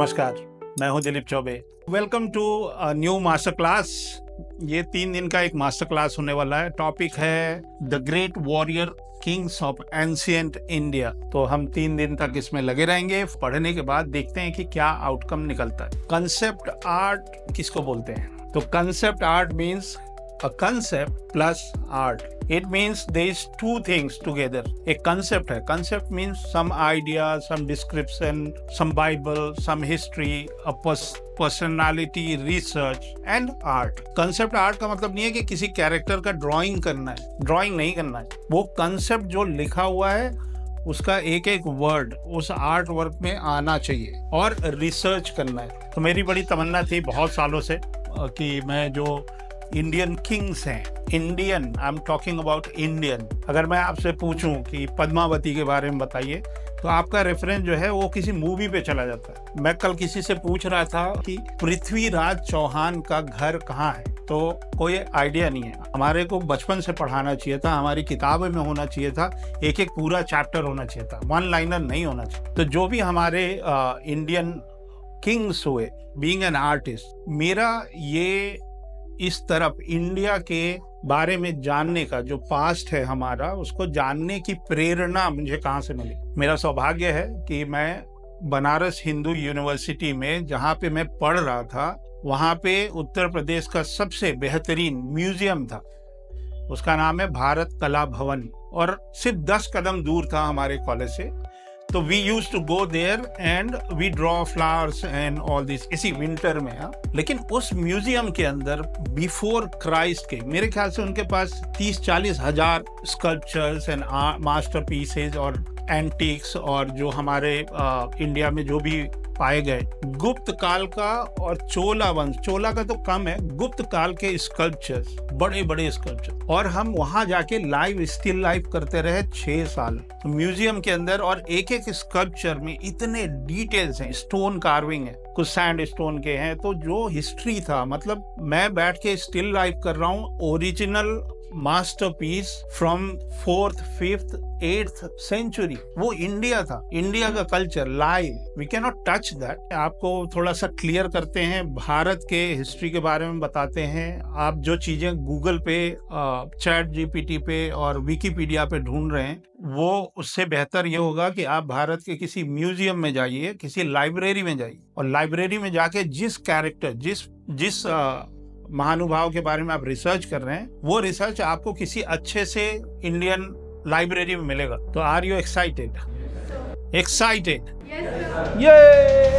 नमस्कार, मैं हूं Dilip Choubey. Welcome to new master class. ये 3 दिन का एक मास्टर क्लास होने वाला है। टॉपिक है the great warrior Kings of ancient India. तो हम 3 दिन तक इसमें लगे रहेंगे। पढ़ने के बाद देखते हैं कि क्या आउटकम निकलता है। कंसेप्ट आर्ट किसको बोलते हैं? तो concept art means a concept plus art. It means there is two things together. एक concept है. Concept means some idea, some description, some Bible, some history, a personality, research and art. Concept art का मतलब नहीं है कि किसी character का drawing करना है. ड्राइंग नहीं करना है. वो कंसेप्ट जो लिखा हुआ है उसका एक एक वर्ड उस आर्ट वर्क में आना चाहिए और रिसर्च करना है। तो मेरी बड़ी तमन्ना थी बहुत सालों से कि मैं जो इंडियन किंग्स हैं, Indian, I am talking about Indian, अगर मैं आपसे पूछूं कि पद्मावती के बारे में बताइए तो आपका रेफरेंस जो है वो किसी मूवी पे चला जाता है। मैं कल किसी से पूछ रहा था कि पृथ्वीराज चौहान का घर कहाँ है, तो कोई आइडिया नहीं है। हमारे को बचपन से पढ़ाना चाहिए था, हमारी किताबों में होना चाहिए था, एक एक पूरा चैप्टर होना चाहिए था, वन लाइनर नहीं होना चाहिए। तो जो भी हमारे इंडियन किंग्स हुए, बीइंग एन आर्टिस्ट, मेरा ये इस तरफ इंडिया के बारे में जानने का जो पास्ट है हमारा, उसको जानने की प्रेरणा मुझे कहाँ से मिली। मेरा सौभाग्य है कि मैं बनारस हिंदू यूनिवर्सिटी में जहाँ पे मैं पढ़ रहा था, वहाँ पे उत्तर प्रदेश का सबसे बेहतरीन म्यूजियम था। उसका नाम है भारत कला भवन और सिर्फ 10 कदम दूर था हमारे कॉलेज से। तो we use to go there and we draw flowers and all this, इसी विंटर में। लेकिन उस म्यूजियम के अंदर बिफोर क्राइस्ट के मेरे ख्याल से उनके पास 30-40 हजार स्कल्पचर्स एंड मास्टरपीसेस और एंटीक्स और जो हमारे इंडिया में जो भी पाए गए गुप्त काल का और चोला वंश, चोला का तो कम है, गुप्त काल के स्कल्पचर्स, बड़े बड़े स्कल्पचर, और हम वहां जाके लाइव स्टिल लाइफ करते रहे 6 साल तो म्यूजियम के अंदर। और एक एक स्कल्पचर में इतने डिटेल्स हैं, स्टोन कार्विंग है, कुछ सैंड स्टोन के हैं। तो जो हिस्ट्री था, मतलब मैं बैठ के स्टिल लाइफ कर रहा हूँ original masterpiece from 4th, 5th, 8th century. वो इंडिया था, इंडिया का culture live, we can not touch that. आपको थोड़ा सा क्लियर करते हैं, भारत के हिस्ट्री के बारे में बताते हैं। आप जो चीजें गूगल पे, चैट जीपीटी पे और विकिपीडिया पे ढूंढ रहे हैं, वो उससे बेहतर ये होगा कि आप भारत के किसी म्यूजियम में जाइए, किसी लाइब्रेरी में जाइए, और लाइब्रेरी में जाके जिस कैरेक्टर, जिस महानुभाव के बारे में आप रिसर्च कर रहे हैं, वो रिसर्च आपको किसी अच्छे से इंडियन लाइब्रेरी में मिलेगा। तो आर यू एक्साइटेड? एक्साइटेड? ये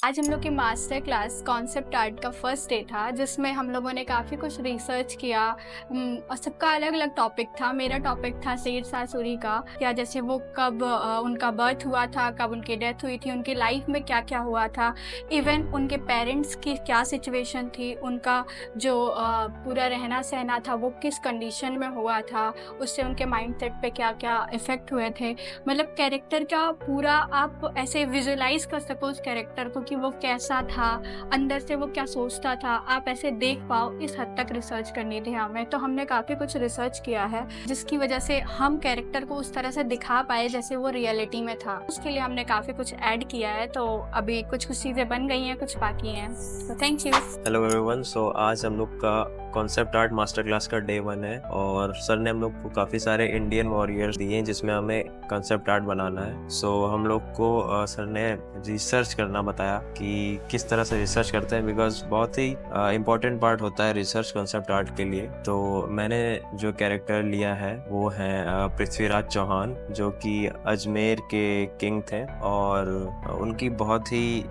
आज हम लोग की मास्टर क्लास कॉन्सेप्ट आर्ट का फर्स्ट डे था, जिसमें हम लोगों ने काफ़ी कुछ रिसर्च किया और सबका अलग अलग टॉपिक था। मेरा टॉपिक था शेरशाह सूरी का, क्या जैसे वो कब उनका बर्थ हुआ था, कब उनकी डेथ हुई थी, उनकी लाइफ में क्या क्या हुआ था, इवन उनके पेरेंट्स की क्या सिचुएशन थी, उनका जो पूरा रहना सहना था वो किस कंडीशन में हुआ था, उससे उनके माइंडसेट पे क्या क्या इफ़ेक्ट हुए थे। मतलब कैरेक्टर का पूरा आप ऐसे विजुलाइज कर सको उस कैरेक्टर को कि वो कैसा था, अंदर से वो क्या सोचता था, आप ऐसे देख पाओ, इस हद तक रिसर्च करनी थी हमें। तो हमने काफ़ी कुछ रिसर्च किया है जिसकी वजह से हम कैरेक्टर को उस तरह से दिखा पाए जैसे वो रियलिटी में था। उसके लिए हमने काफ़ी कुछ ऐड किया है। तो अभी कुछ चीज़ें बन गई हैं, कुछ बाकी हैं। तो thank you. Hello everyone. So आज हम लोग का कॉन्सेप्ट आर्ट मास्टर क्लास का डे 1 है और सर ने हम लोग को काफ़ी सारे इंडियन वॉरियर्स दिए हैं जिसमें हमें कॉन्सेप्ट आर्ट बनाना है। सो हम लोग को सर ने रिसर्च करना बताया कि किस तरह से रिसर्च करते हैं, बिकॉज बहुत ही इम्पोर्टेंट पार्ट होता है रिसर्च कॉन्सेप्ट आर्ट के लिए। तो मैंने जो कैरेक्टर लिया है वो है पृथ्वीराज चौहान, जो कि अजमेर के किंग थे, और उनकी बहुत ही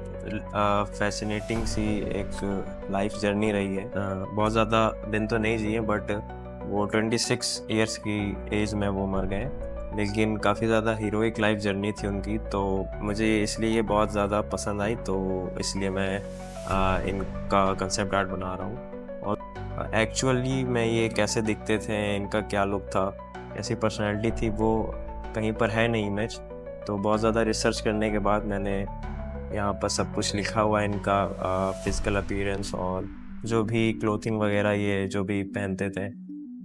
फैसिनेटिंग सी एक लाइफ जर्नी रही है। बहुत ज़्यादा दिन तो नहीं जिए, बट वो 26 ईयर्स की एज में वो मर गए, लेकिन काफ़ी ज़्यादा हीरोइक लाइफ जर्नी थी उनकी। तो मुझे इसलिए ये बहुत ज़्यादा पसंद आई, तो इसलिए मैं इनका कंसेप्ट आर्ट बना रहा हूँ। और एक्चुअली में ये कैसे दिखते थे, इनका क्या लुक था, ऐसी पर्सनैलिटी थी, वो कहीं पर है नहीं इमेज। तो बहुत ज़्यादा रिसर्च करने के बाद मैंने यहाँ पर सब कुछ लिखा हुआ है, इनका फिजिकल अपीयरेंस और जो भी क्लोथिंग वगैरह ये जो भी पहनते थे।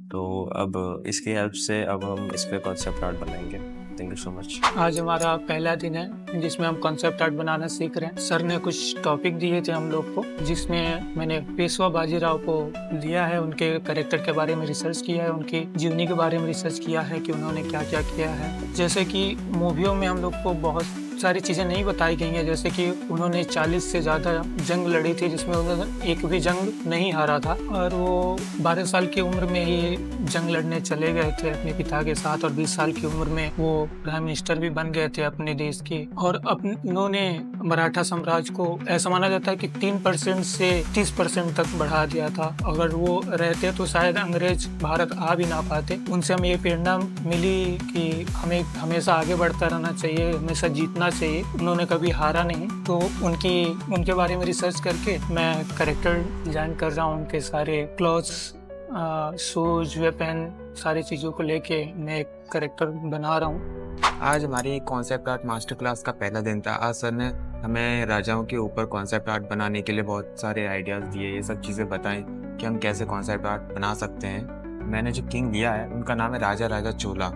तो अब इसकी हेल्प से अब हम इस पे कॉन्सेप्ट आर्ट बनाएंगे। Thank you so much. आज हमारा पहला दिन है जिसमें हम कॉन्सेप्ट आर्ट बनाना सीख रहे हैं। सर ने कुछ टॉपिक दिए थे हम लोग को, जिसमें मैंने पेशवा बाजीराव को लिया है, उनके कैरेक्टर के बारे में रिसर्च किया है, उनकी जीवनी के बारे में रिसर्च किया है कि उन्होंने क्या क्या किया है। जैसे कि मूवियों में हम लोग को बहुत सारी चीज़ें नहीं बताई गई हैं, जैसे कि उन्होंने 40 से ज़्यादा जंग लड़ी थी, जिसमें उन्होंने एक भी जंग नहीं हारा था, और वो 12 साल की उम्र में ही जंग लड़ने चले गए थे अपने पिता के साथ, और 20 साल की उम्र में वो प्राइम मिनिस्टर भी बन गए थे अपने देश के। और उन्होंने मराठा साम्राज्य को ऐसा माना जाता है कि 3% से 30% तक बढ़ा दिया था। अगर वो रहते तो शायद अंग्रेज भारत आ भी ना पाते। उनसे हमें ये प्रेरणा मिली कि हमें हमेशा आगे बढ़ता रहना चाहिए, हमेशा जीतना चाहिए। उन्होंने कभी हारा नहीं। तो उनके बारे में रिसर्च करके मैं कैरेक्टर डिजाइन कर रहा हूँ। उनके सारे क्लॉथ्स, शूज, वेपन, सारी चीज़ों को लेके मैं एक कैरेक्टर बना रहा हूँ। आज हमारी कॉन्सेप्ट आर्ट मास्टर क्लास का पहला दिन था। आज सर ने हमें राजाओं के ऊपर कॉन्सेप्ट आर्ट बनाने के लिए बहुत सारे आइडियाज़ दिए, ये सब चीज़ें बताएं कि हम कैसे कॉन्सेप्ट आर्ट बना सकते हैं। मैंने जो किंग लिया है उनका नाम है राजा चोला।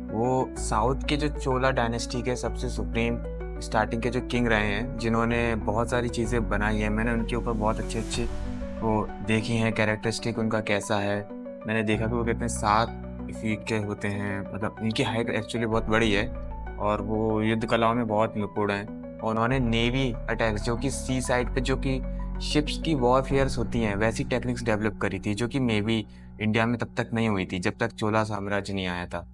वो साउथ के जो चोला डायनेस्टी के सबसे सुप्रीम स्टार्टिंग के जो किंग रहे हैं, जिन्होंने बहुत सारी चीज़ें बनाई हैं। मैंने उनके ऊपर बहुत अच्छे वो देखी हैं, कैरेक्टरिस्टिक उनका कैसा है। मैंने देखा कि वो कितने 7 फीट के होते हैं, मतलब इनकी हाइट एक्चुअली बहुत बड़ी है, और वो युद्ध कलाओं में बहुत निपुण हैं। और उन्होंने नेवी अटैक्स, जो कि सी साइड पे जो कि शिप्स की वॉरफेयर्स होती हैं, वैसी टेक्निक्स डेवलप करी थी, जो कि मे बी इंडिया में तब तक नहीं हुई थी जब तक चोला साम्राज्य नहीं आया था।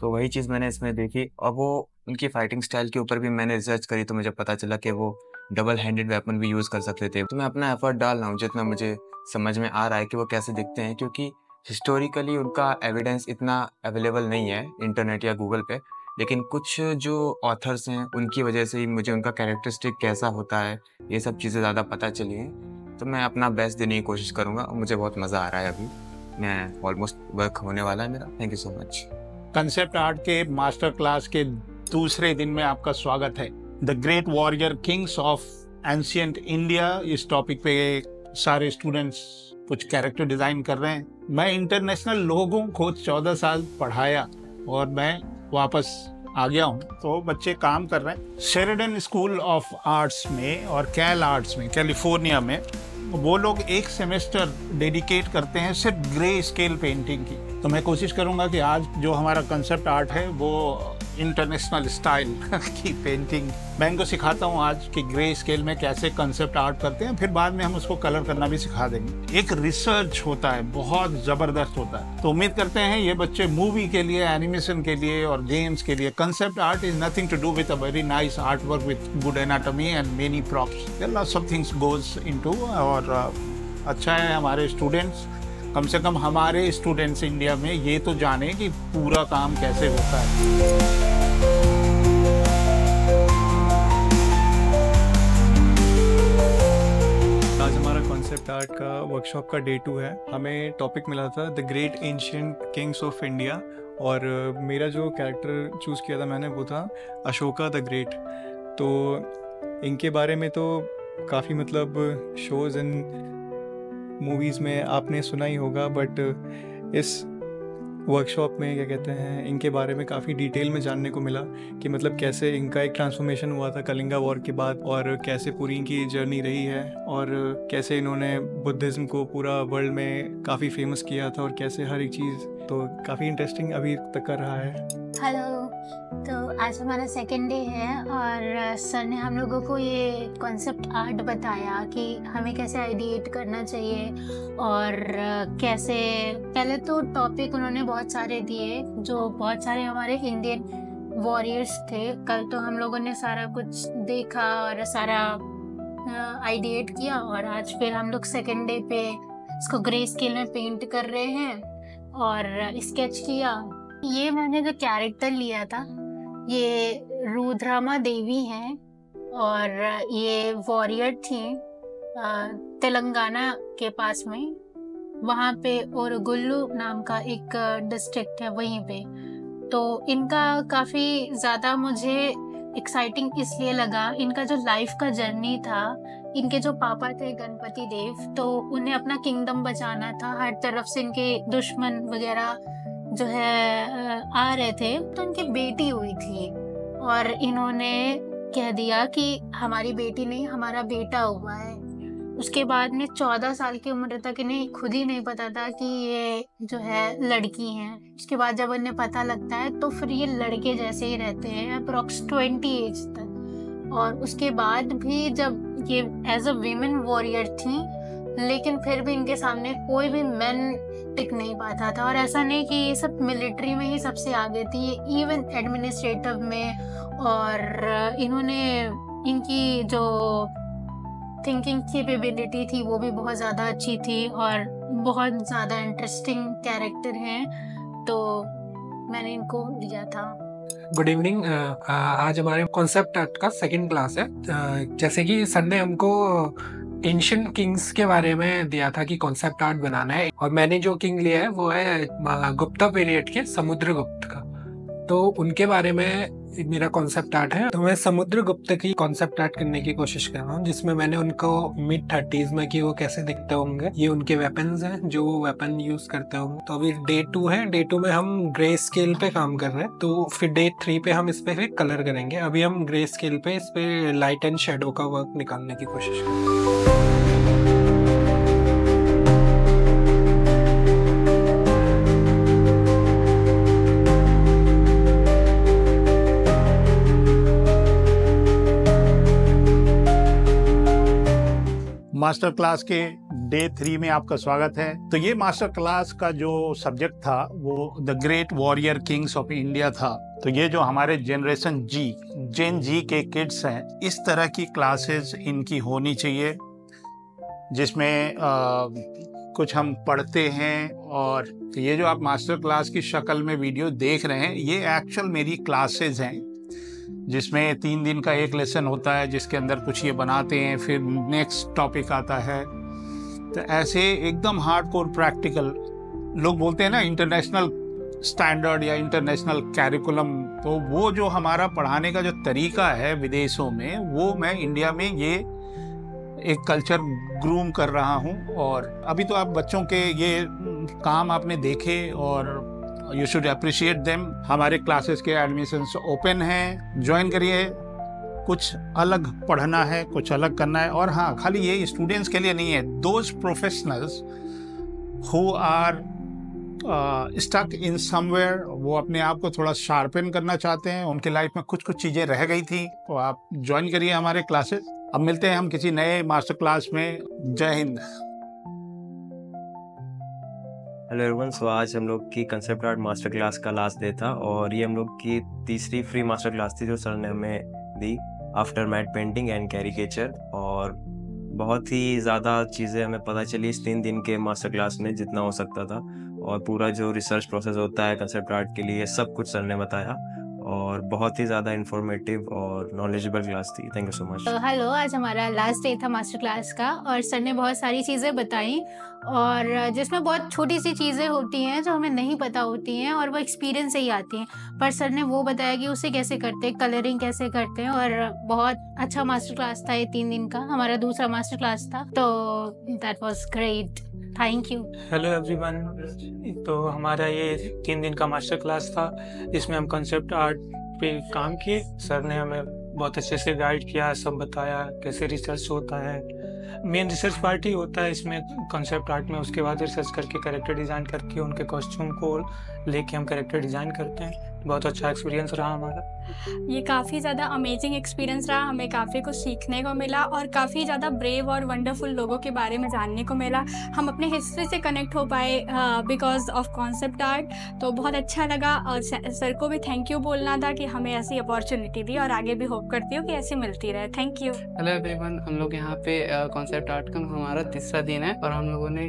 तो वही चीज़ मैंने इसमें देखी, और वो उनकी फाइटिंग स्टाइल के ऊपर भी मैंने रिसर्च करी, तो मुझे पता चला कि वो डबल हैंडेड वेपन भी यूज़ कर सकते थे। तो मैं अपना एफर्ट डाल रहा हूँ जितना मुझे समझ में आ रहा है कि वो कैसे दिखते हैं, क्योंकि हिस्टोरिकली उनका एविडेंस इतना अवेलेबल नहीं है इंटरनेट या गूगल पे। लेकिन कुछ जो ऑथर्स हैं उनकी वजह से ही मुझे उनका कैरेक्टरिस्टिक कैसा होता है, ये सब चीज़ें ज़्यादा पता चली हैं। तो मैं अपना बेस्ट देने की कोशिश करूँगा, और मुझे बहुत मज़ा आ रहा है। अभी मैं ऑलमोस्ट वर्क होने वाला है मेरा। Thank you so much. Concept art के मास्टर क्लास के दूसरे दिन में आपका स्वागत है। The great warrior Kings of ancient India, इस टॉपिक पे सारे स्टूडेंट्स कुछ कैरेक्टर डिजाइन कर रहे हैं। मैं इंटरनेशनल लोगों को 14 साल पढ़ाया और मैं वापस आ गया हूँ, तो बच्चे काम कर रहे हैं। शेरिडन स्कूल ऑफ आर्ट्स में और कैल आर्ट्स में, कैलिफोर्निया में, वो लोग एक सेमेस्टर डेडिकेट करते हैं सिर्फ ग्रे स्केल पेंटिंग की। तो मैं कोशिश करूंगा कि आज जो हमारा कंसेप्ट आर्ट है वो इंटरनेशनल स्टाइल की पेंटिंग मैं इनको सिखाता हूँ आज कि ग्रे स्केल में कैसे कंसेप्ट आर्ट करते हैं। फिर बाद में हम उसको कलर करना भी सिखा देंगे। एक रिसर्च होता है, बहुत ज़बरदस्त होता है। तो उम्मीद करते हैं ये बच्चे मूवी के लिए, एनिमेशन के लिए और गेम्स के लिए, concept art is nothing to do with a very nice art work with good anatomy and many props, there are lots of things goes into. और अच्छा है हमारे स्टूडेंट्स, कम से कम हमारे स्टूडेंट्स इंडिया में ये तो जाने कि पूरा काम कैसे होता है। आज हमारा कॉन्सेप्ट आर्ट का वर्कशॉप का डे 2 है। हमें टॉपिक मिला था the great ancient Kings of India, और मेरा जो कैरेक्टर चूज़ किया था मैंने वो था अशोका द ग्रेट। तो इनके बारे में तो काफ़ी मतलब शोज़ एंड मूवीज़ में आपने सुना ही होगा, बट इस वर्कशॉप में क्या कहते हैं, इनके बारे में काफ़ी डिटेल में जानने को मिला कि मतलब कैसे इनका एक ट्रांसफॉर्मेशन हुआ था कलिंगा वॉर के बाद, और कैसे पूरी इनकी जर्नी रही है, और कैसे इन्होंने बुद्धिज़्म को पूरा वर्ल्ड में काफ़ी फेमस किया था, और कैसे हर एक चीज़। तो काफ़ी इंटरेस्टिंग अभी तक कर रहा है। हेलो, तो आज हमारा सेकेंड डे है और सर ने हम लोगों को ये कॉन्सेप्ट आर्ट बताया कि हमें कैसे आइडिएट करना चाहिए और कैसे। पहले तो टॉपिक उन्होंने बहुत सारे दिए, जो बहुत सारे हमारे इंडियन वॉरियर्स थे। कल तो हम लोगों ने सारा कुछ देखा और सारा आइडिएट किया, और आज फिर हम लोग सेकेंड डे पे इसको ग्रे स्केल में पेंट कर रहे हैं और स्केच किया। ये मैंने जो कैरेक्टर लिया था ये रुद्रामा देवी हैं और ये वॉरियर थी तेलंगाना के पास में, वहाँ पे और गुल्लू नाम का एक डिस्ट्रिक्ट है वहीं पे। तो इनका काफ़ी ज़्यादा मुझे एक्साइटिंग इसलिए लगा, इनका जो लाइफ का जर्नी था। इनके जो पापा थे गणपति देव, तो उन्हें अपना किंगडम बचाना था, हर तरफ से इनके दुश्मन वगैरह जो है आ रहे थे। तो इनकी बेटी हुई थी और इन्होंने कह दिया कि हमारी बेटी नहीं, हमारा बेटा हुआ है। उसके बाद में 14 साल की उम्र तक इन्हें खुद ही नहीं पता था कि ये जो है लड़की हैं। उसके बाद जब इन्हें पता लगता है तो फिर ये लड़के जैसे ही रहते हैं अप्रॉक्स 20 एज तक। और उसके बाद भी जब ये एज अ वीमेन वॉरियर थी, लेकिन फिर भी इनके सामने कोई भी मैन टिक नहीं पाता था। और ऐसा नहीं कि ये सब मिलिट्री में ही सबसे आगे थी, ये इवन एडमिनिस्ट्रेटिव में। और इन्होंने इनकी जो थिंकिंग कैपेबिलिटी थी वो भी बहुत ज़्यादा अच्छी थी और बहुत ज़्यादा इंटरेस्टिंग कैरेक्टर हैं, तो मैंने इनको लिया था। Good evening. आज हमारे कॉन्सेप्ट आर्ट का सेकंड क्लास है। जैसे कि सर ने हमको एंशिएंट किंग्स के बारे में दिया था कि कॉन्सेप्ट आर्ट बनाना है, और मैंने जो किंग लिया है वो है गुप्ता पीरियड के समुद्रगुप्त का। तो उनके बारे में मेरा कॉन्सेप्ट आर्ट है। तो मैं समुद्रगुप्त की कॉन्सेप्ट आर्ट करने की कोशिश कर रहा हूँ, जिसमें मैंने उनको मिड 30s में कि वो कैसे दिखते होंगे, ये उनके वेपन्स हैं जो वो वेपन यूज करते होंगे। तो अभी डे 2 है, डे 2 में हम ग्रे स्केल पे काम कर रहे हैं। तो फिर डे 3 पे हम इस पे फिर कलर करेंगे। अभी हम ग्रे स्केल पे इस पे लाइट एंड शेडो का वर्क निकालने की कोशिश कर रहे हैं। मास्टर क्लास के डे 3 में आपका स्वागत है। तो ये मास्टर क्लास का जो सब्जेक्ट था वो the great warrior Kings of India था। तो ये जो हमारे जनरेशन जेन जी के किड्स हैं, इस तरह की क्लासेस इनकी होनी चाहिए, जिसमें कुछ हम पढ़ते हैं। और ये जो आप मास्टर क्लास की शक्ल में वीडियो देख रहे हैं, ये एक्चुअल मेरी क्लासेस हैं, जिसमें 3 दिन का एक लेसन होता है, जिसके अंदर कुछ ये बनाते हैं, फिर नेक्स्ट टॉपिक आता है। तो ऐसे एकदम हार्डकोर प्रैक्टिकल, लोग बोलते हैं ना इंटरनेशनल स्टैंडर्ड या इंटरनेशनल कैरिकुलम, तो वो जो हमारा पढ़ाने का जो तरीका है विदेशों में, वो मैं इंडिया में ये एक कल्चर ग्रूम कर रहा हूँ। और अभी तो आप बच्चों के ये काम आपने देखे और यू शुड अप्रिशिएट देम। हमारे क्लासेस के एडमिशन्स ओपन हैं, ज्वाइन करिए। कुछ अलग पढ़ना है, कुछ अलग करना है। और हाँ, खाली ये स्टूडेंट्स के लिए नहीं है, those professionals who are stuck in somewhere, वो अपने आप को थोड़ा शार्पन करना चाहते हैं, उनके लाइफ में कुछ कुछ चीज़ें रह गई थी, तो आप ज्वाइन करिए हमारे क्लासेस। अब मिलते हैं हम किसी नए मास्टर क्लास में। जय हिंद। Hello everyone. सो आज हम लोग की कंसेप्ट आर्ट मास्टर क्लास का लास्ट डे था, और ये हम लोग की तीसरी फ्री मास्टर क्लास थी जो सर ने हमें दी after matte painting and caricature. और बहुत ही ज़्यादा चीज़ें हमें पता चली इस 3 दिन के मास्टर क्लास में, जितना हो सकता था। और पूरा जो रिसर्च प्रोसेस होता है कंसेप्ट आर्ट के लिए, सब कुछ सर ने बताया, और बहुत ही ज़्यादा इन्फॉर्मेटिव और नॉलेजेबल क्लास थी। Thank you so much. Hello, आज हमारा लास्ट डे था मास्टर क्लास का, और सर ने बहुत सारी चीज़ें बताई, और जिसमें बहुत छोटी सी चीज़ें होती हैं जो हमें नहीं पता होती हैं, और वो एक्सपीरियंस से ही आती हैं। पर सर ने वो बताया कि उसे कैसे करते हैं, कलरिंग कैसे करते हैं। और बहुत अच्छा मास्टर क्लास था ये 3 दिन का, हमारा दूसरा मास्टर क्लास था, तो that was great. Thank you. Hello everyone. तो हमारा ये 3 दिन का मास्टर क्लास था, जिसमें हम कंसेप्ट आर्ट पे काम किए। सर ने हमें बहुत अच्छे से गाइड किया, सब बताया कैसे रिसर्च होता है, मेन रिसर्च पार्ट ही होता है इसमें कॉन्सेप्ट आर्ट में। उसके बाद रिसर्च करके कैरेक्टर डिज़ाइन करके उनके कॉस्ट्यूम को लेके हम कैरेक्टर डिज़ाइन करते हैं। बहुत अच्छा एक्सपीरियंस रहा हमारा। ये काफ़ी ज़्यादा अमेजिंग एक्सपीरियंस रहा, हमें काफ़ी कुछ सीखने को मिला और काफ़ी ज़्यादा ब्रेव और वंडरफुल लोगों के बारे में जानने को मिला। हम अपने हिस्ट्री से कनेक्ट हो पाए बिकॉज ऑफ कॉन्सेप्ट आर्ट। तो बहुत अच्छा लगा और सर को भी थैंक यू बोलना था कि हमें ऐसी अपॉर्चुनिटी दी और आगे भी होप करती हूँ कि ऐसी मिलती रहे। Thank you. हेलो एवरीवन, हम लोग यहाँ पे कॉन्सेप्ट आर्ट का हमारा तीसरा दिन है और हम लोगों ने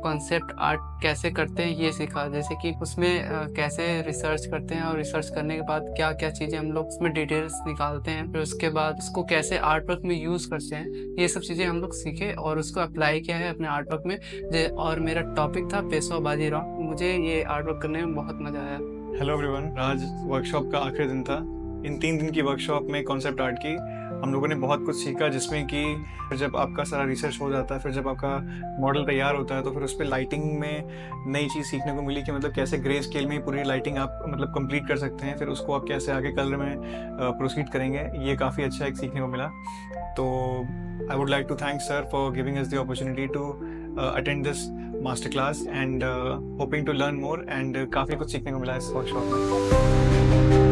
कॉन्सेप्ट आर्ट कैसे करते हैं ये सीखा। जैसे कि उसमें कैसे रिसर्च करते हैं और रिसर्च करने के बाद क्या क्या चीज़ें हम लोग उसमें डिटेल्स निकालते हैं, फिर उसके बाद उसको कैसे आर्ट वर्क में यूज़ करते हैं, ये सब चीज़ें हम लोग सीखे और उसको अप्लाई किया है अपने आर्ट वर्क में। और मेरा टॉपिक था पेशवा बाजीराव। मुझे ये आर्ट वर्क करने में बहुत मज़ा आया। हेलो एवरीवन, आज वर्कशॉप का आखिरी दिन था। इन 3 दिन की वर्कशॉप में कॉन्सेप्ट आर्ट की हम लोगों ने बहुत कुछ सीखा, जिसमें कि फिर जब आपका सारा रिसर्च हो जाता है, फिर जब आपका मॉडल तैयार होता है, तो फिर उस पर लाइटिंग में नई चीज़ सीखने को मिली कि मतलब कैसे ग्रे स्केल में पूरी लाइटिंग आप मतलब कंप्लीट कर सकते हैं। फिर उसको आप कैसे आगे कलर में प्रोसीड करेंगे, ये काफ़ी अच्छा एक सीखने को मिला। तो I would like to thank sir for giving us the opportunity to attend this master class and hoping to learn more and काफ़ी कुछ सीखने को मिला इस वर्कशॉप में।